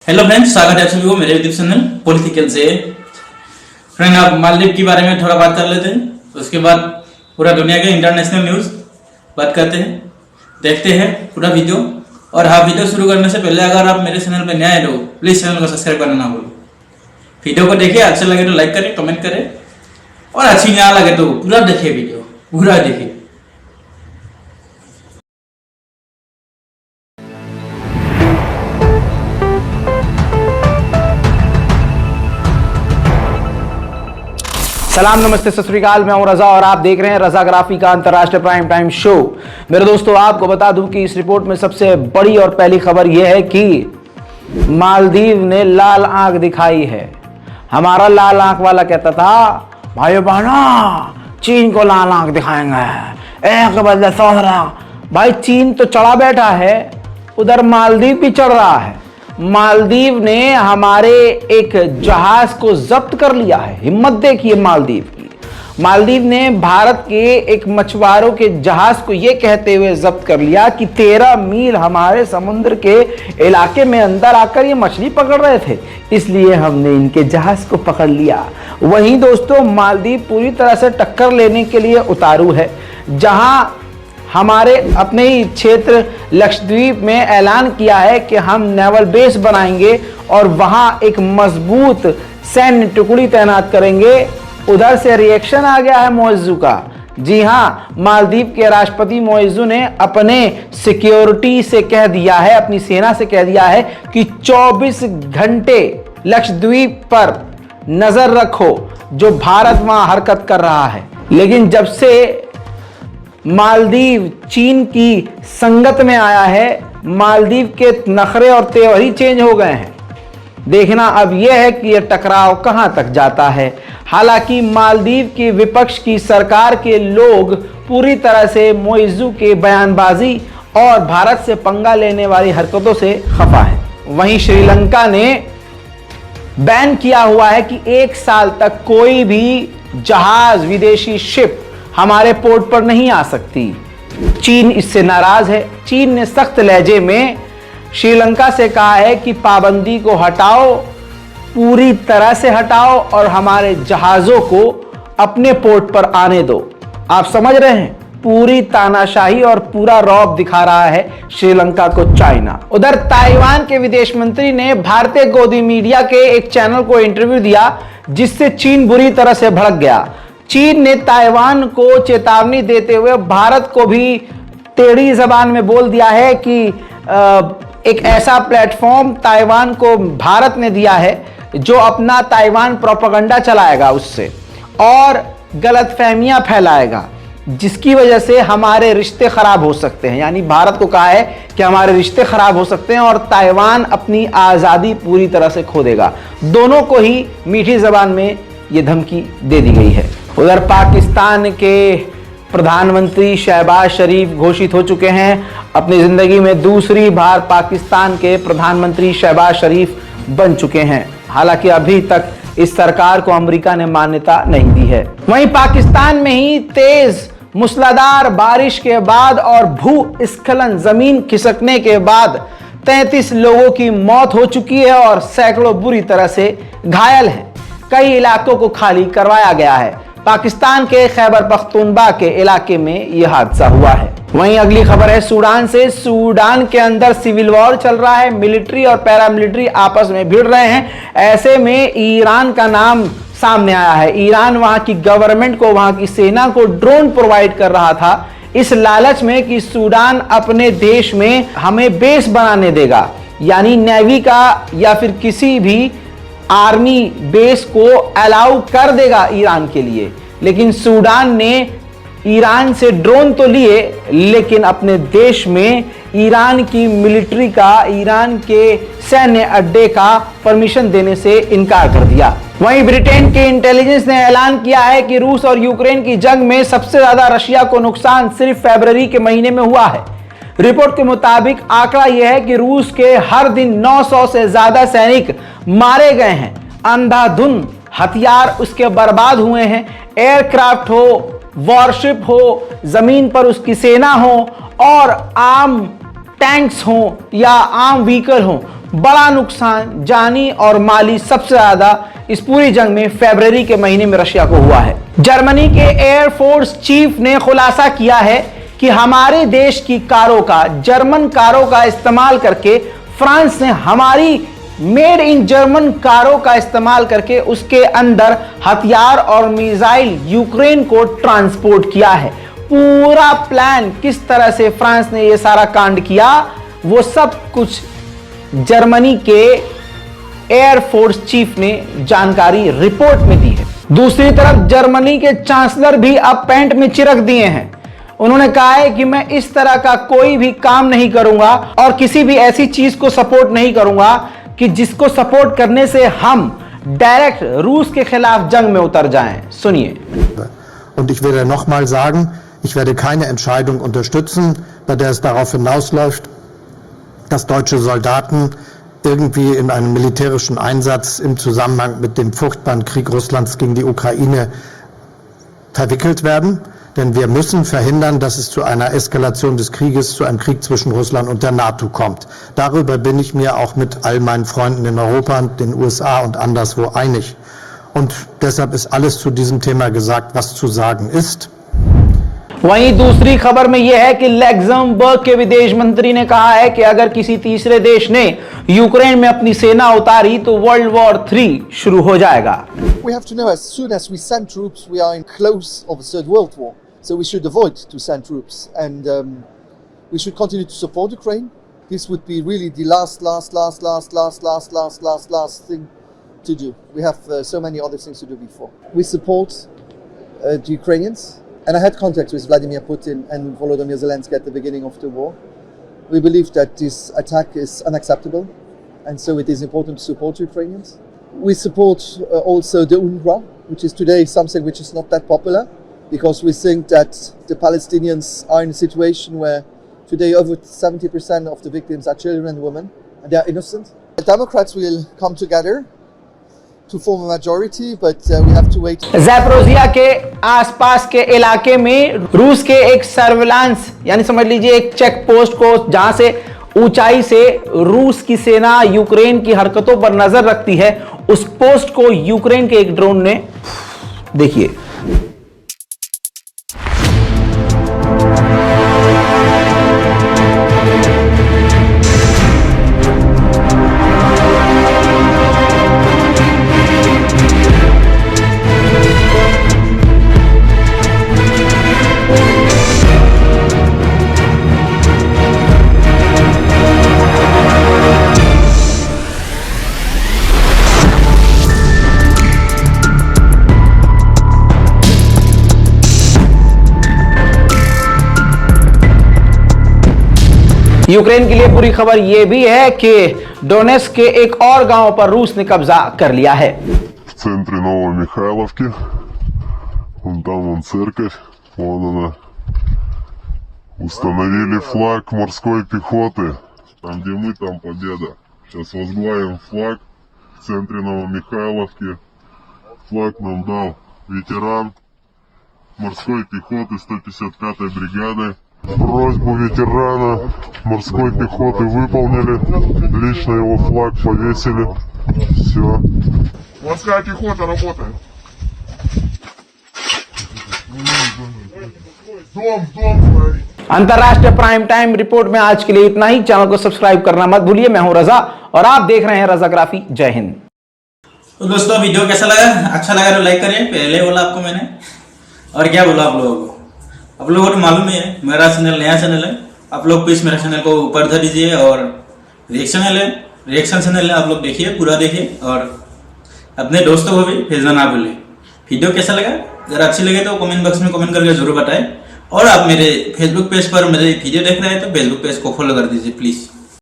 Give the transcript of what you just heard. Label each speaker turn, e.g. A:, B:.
A: Hello friends, स्वागत है आप सभी को मेरे यूट्यूब चैनल पॉलिटिकल से। फ्रेंड, आप मालदीव के बारे में थोड़ा बात कर लेते हैं, उसके बाद पूरा दुनिया के इंटरनेशनल न्यूज़ बात करते हैं। देखते हैं पूरा वीडियो। और हाँ, वीडियो शुरू करने से पहले अगर आप मेरे चैनल पर नए आए तो प्लीज़ चैनल को सब्सक्राइब करना ना भूलो। वीडियो को देखिए, अच्छा लगे तो लाइक करें, कमेंट करें, और अच्छी ना लगे तो पूरा देखिए, वीडियो पूरा देखिए।
B: सलाम, नमस्ते, सत श्री अकाल। मैं हूं रजा और आप देख रहे हैं रजाग्राफी का अंतर्राष्ट्रीय प्राइम टाइम शो। मेरे दोस्तों, आपको बता दूं कि इस रिपोर्ट में सबसे बड़ी और पहली खबर यह है कि मालदीव ने लाल आंख दिखाई है। हमारा लाल आंख वाला कहता था, भाइयों बहनों, चीन को लाल आंख दिखाएंगे, एक बदले 100। भाई, चीन तो चढ़ा बैठा है, उधर मालदीव भी चढ़ रहा है। मालदीव ने हमारे एक जहाज को जब्त कर लिया है। हिम्मत देखिए मालदीव की। मालदीव ने भारत के एक मछुआरों के जहाज को यह कहते हुए जब्त कर लिया कि 13 मील हमारे समुद्र के इलाके में अंदर आकर ये मछली पकड़ रहे थे, इसलिए हमने इनके जहाज को पकड़ लिया। वहीं दोस्तों, मालदीव पूरी तरह से टक्कर लेने के लिए उतारू है। जहां हमारे अपने ही क्षेत्र लक्षद्वीप में ऐलान किया है कि हम नेवल बेस बनाएंगे और वहां एक मजबूत सैन्य टुकड़ी तैनात करेंगे, उधर से रिएक्शन आ गया है मोइज़ू का। जी हां, मालदीव के राष्ट्रपति मोइज़ू ने अपने सिक्योरिटी से कह दिया है, अपनी सेना से कह दिया है कि 24 घंटे लक्षद्वीप पर नजर रखो, जो भारत वहां हरकत कर रहा है। लेकिन जब से मालदीव चीन की संगत में आया है, मालदीव के नखरे और तेवर ही चेंज हो गए हैं। देखना अब यह है कि यह टकराव कहां तक जाता है। हालांकि मालदीव की विपक्ष की सरकार के लोग पूरी तरह से मोइज़ू के बयानबाजी और भारत से पंगा लेने वाली हरकतों से खफा है। वहीं श्रीलंका ने बैन किया हुआ है कि 1 साल तक कोई भी जहाज, विदेशी शिप हमारे पोर्ट पर नहीं आ सकती। चीन इससे नाराज है। चीन ने सख्त लहजे में श्रीलंका से कहा है कि पाबंदी को हटाओ, पूरी तरह से हटाओ, और हमारे जहाजों को अपने पोर्ट पर आने दो। आप समझ रहे हैं, पूरी तानाशाही और पूरा रौब दिखा रहा है श्रीलंका को चाइना। उधर ताइवान के विदेश मंत्री ने भारतीय गोदी मीडिया के एक चैनल को इंटरव्यू दिया, जिससे चीन बुरी तरह से भड़क गया। चीन ने ताइवान को चेतावनी देते हुए भारत को भी टेढ़ी जबान में बोल दिया है कि एक ऐसा प्लेटफॉर्म ताइवान को भारत ने दिया है जो अपना ताइवान प्रोपेगेंडा चलाएगा उससे, और गलतफहमियां फैलाएगा, जिसकी वजह से हमारे रिश्ते खराब हो सकते हैं। यानी भारत को कहा है कि हमारे रिश्ते खराब हो सकते हैं और ताइवान अपनी आज़ादी पूरी तरह से खो देगा। दोनों को ही मीठी जबान में यह धमकी दे दी गई है। उधर पाकिस्तान के प्रधानमंत्री शहबाज शरीफ घोषित हो चुके हैं। अपनी जिंदगी में दूसरी बार पाकिस्तान के प्रधानमंत्री शहबाज शरीफ बन चुके हैं। हालांकि अभी तक इस सरकार को अमेरिका ने मान्यता नहीं दी है। वहीं पाकिस्तान में ही तेज मूसलाधार बारिश के बाद और भूस्खलन, जमीन खिसकने के बाद 33 लोगों की मौत हो चुकी है और सैकड़ों बुरी तरह से घायल हैं। कई इलाकों को खाली करवाया गया है। पाकिस्तान के खैबर पख्तूनख्वा के इलाके में यह हादसा हुआ है। वहीं अगली खबर है सूडान से। सूडान के अंदर सिविल वॉर चल रहा है। मिलिट्री और पैरामिलिट्री आपस में भिड़ रहे हैं। ऐसे में ईरान का नाम सामने आया है। ईरान वहां की गवर्नमेंट को, वहां की सेना को ड्रोन प्रोवाइड कर रहा था, इस लालच में कि सूडान अपने देश में हमें बेस बनाने देगा, यानी नेवी का या फिर किसी भी आर्मी बेस को अलाउ कर देगा ईरान के लिए। लेकिन सूडान ने ईरान से ड्रोन तो लिए, लेकिन अपने देश में ईरान की मिलिट्री का, ईरान के सैन्य अड्डे का परमिशन देने से इनकार कर दिया। वहीं ब्रिटेन के इंटेलिजेंस ने ऐलान किया है कि रूस और यूक्रेन की जंग में सबसे ज्यादा रशिया को नुकसान सिर्फ फरवरी के महीने में हुआ है। रिपोर्ट के मुताबिक आंकड़ा यह है कि रूस के हर दिन 900 से ज्यादा सैनिक मारे गए हैं। अंधाधुंध हथियार उसके बर्बाद हुए हैं। एयरक्राफ्ट हो, वॉरशिप हो, जमीन पर उसकी सेना हो और आम टैंक्स हों या आम व्हीकल हों, बड़ा नुकसान जानी और माली सबसे ज्यादा इस पूरी जंग में फरवरी के महीने में रशिया को हुआ है। जर्मनी के एयरफोर्स चीफ ने खुलासा किया है कि हमारे देश की कारों का, जर्मन कारों का इस्तेमाल करके फ्रांस ने हमारी मेड इन जर्मन कारों का इस्तेमाल करके उसके अंदर हथियार और मिसाइल यूक्रेन को ट्रांसपोर्ट किया है। पूरा प्लान किस तरह से फ्रांस ने यह सारा कांड किया, वो सब कुछ जर्मनी के एयरफोर्स चीफ ने जानकारी रिपोर्ट में दी है। दूसरी तरफ जर्मनी के चांसलर भी अब पैंट में चिरक दिए हैं। उन्होंने कहा है कि मैं इस तरह का कोई भी काम नहीं करूंगा और किसी भी ऐसी चीज को सपोर्ट नहीं करूंगा कि जिसको सपोर्ट करने से हम डायरेक्ट रूस के खिलाफ जंग में उतर जाएं। सुनिए।
C: Und ich werde nochmal sagen, ich werde keine Entscheidung unterstützen, bei der es darauf hinausläuft, dass deutsche Soldaten irgendwie in einem militärischen Einsatz im Zusammenhang mit dem furchtbaren Krieg Russlands gegen die Ukraine verwickelt werden. Denn wir müssen verhindern, dass es zu einer Eskalation des Krieges, zu einem Krieg zwischen Russland und der NATO kommt. Darüber bin ich mir auch mit all meinen Freunden in Europa und den USA und anderswo einig. Und deshalb ist alles zu diesem Thema gesagt, was zu sagen ist.
B: वहीं दूसरी खबर में यह है कि Luxembourg के विदेश मंत्री ने कहा है कि अगर किसी तीसरे देश ने यूक्रेन में अपनी सेना उतारी तो वर्ल्ड वॉर 3 शुरू हो जाएगा।
D: We have to know as soon as we send troops, we are in close of a third world war. So we should avoid to send troops, and we should continue to support Ukraine. This would be really the last thing to do. We have so many other things to do before. We support the Ukrainians, and I had contact with Vladimir Putin and Volodymyr Zelensky at the beginning of the war. We believe that this attack is unacceptable, and so it is important to support Ukrainians. We support also the UNRWA, which is today something which is not that popular, because we think that the Palestinians are in a situation where today over 70% of the victims are children and women, and they are innocent. The Democrats will come together to form a majority, but we have to wait.
B: Zaporizhzhia के आसपास के इलाके में रूस के एक surveillance यानी समझ लीजिए एक चेक पोस्ट को, जहां से ऊंचाई से रूस की सेना यूक्रेन की हरकतों पर नजर रखती है, उस पोस्ट को यूक्रेन के एक ड्रोन ने, देखिए, यूक्रेन के लिए बुरी खबर यह भी है कि डोनेट्स्क के एक और गांव पर रूस ने कब्जा कर लिया है।
E: В центре Новомихайловки, вон там вон церковь, вон она. Установили флаг морской пехоты, там где мы, там победа. Сейчас возглавим флаг в центре Новомихайловки. Флаг нам дал ветеран морской пехоты 155-й бригады. Просьбу ветерана морской пехоты выполнили, лично его флаг повесили, все. Морская пехота работает. Дом стоит.
B: अंतरराष्ट्रीय प्राइम टाइम रिपोर्ट में आज के लिए इतना ही। चैनल को सब्सक्राइब करना मत भूलिए। मैं हूं रजा और आप देख रहे हैं रजाग्राफी। जय हिंद।
A: तो दोस्तों वीडियो कैसा लगा? अच्छा लगा तो लाइक करें, पहले बोला आपको मैंने, और क्या बोला आप लोगों को? आप लोगों को तो मालूम ही है मेरा चैनल नया चैनल है। आप लोग प्लीज मेरा चैनल को ऊपर धर दीजिए और रिएक्शन चैनल है, आप लोग देखिए, पूरा देखिए और अपने दोस्तों को भी भेजना ना भूलें। वीडियो कैसा लगा? अगर अच्छी लगे तो कमेंट बॉक्स में कमेंट करके जरूर बताएं। और आप मेरे फेसबुक पेज पर मेरे वीडियो देख रहे हैं तो फेसबुक पेज को फॉलो कर दीजिए प्लीज।